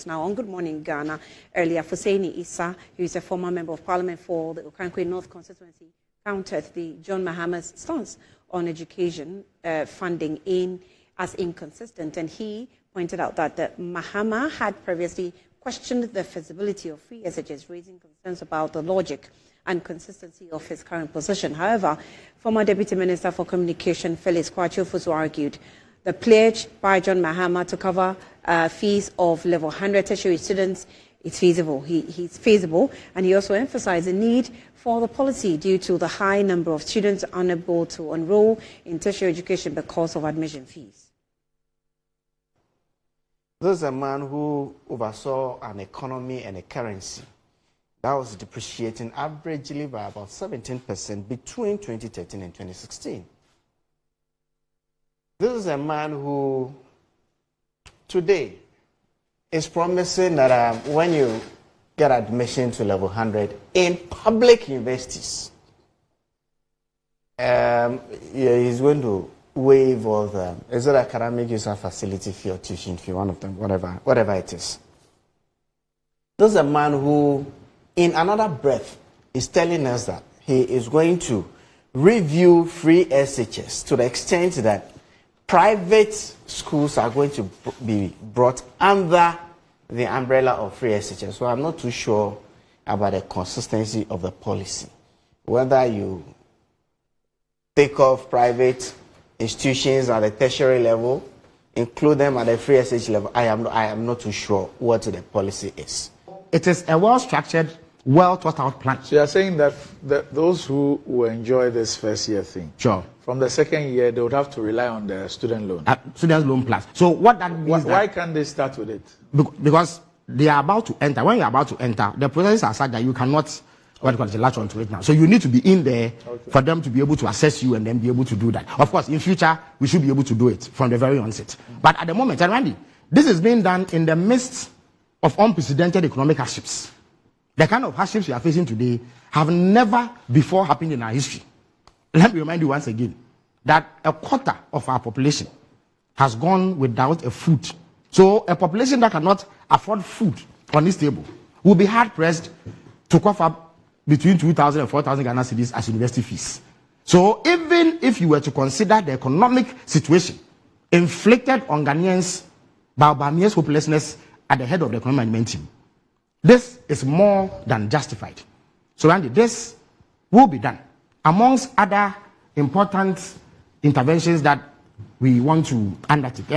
Now on Good Morning Ghana, earlier Fuseni Issa, who is a former member of parliament for the Kwakye North constituency, countered the John Mahama's stance on education funding as inconsistent, and he pointed out that Mahama had previously questioned the feasibility of free SHS, raising concerns about the logic and consistency of his current position. However, former Deputy Minister for Communication Felix Kwakye Ofosu argued the pledge by John Mahama to cover fees of level 100 tertiary students is feasible. He's feasible, and he also emphasized the need for the policy due to the high number of students unable to enroll in tertiary education because of admission fees. This is a man who oversaw an economy and a currency that was depreciating averagely by about 17% between 2013 and 2016. This is a man who today is promising that when you get admission to level 100 in public universities, he's going to waive all the, is it academic user facility fee or tuition fee, one of them, whatever it is. This is a man who, in another breath, is telling us that he is going to review free SHS to the extent that private schools are going to be brought under the umbrella of free SHS. So I'm not too sure about the consistency of the policy. Whether you take off private institutions at the tertiary level, include them at the free SHS level, I am not too sure what the policy is. It is a well-structured, well-thought-out plan. So you're saying that those who will enjoy this first year thing, sure, from the second year, they would have to rely on the student loan. Student loan plus. So what that means why can't they start with it? Because they are about to enter. When you're about to enter, the processes are such that you cannot latch onto it now. So you need to be in there for them to be able to assess you and then be able to do that. Of course, in future, we should be able to do it from the very onset. But at the moment, and Randy, this is being done in the midst of unprecedented economic hardships. The kind of hardships we are facing today have never before happened in our history. Let me remind you once again that a quarter of our population has gone without a food. So a population that cannot afford food on this table will be hard-pressed to cough up between 2,000 and 4,000 Ghana cedis as university fees. So even if you were to consider the economic situation inflicted on Ghanaians by Bamia's hopelessness at the head of the economic management team, this is more than justified. So Randy, this will be done amongst other important interventions that we want to undertake.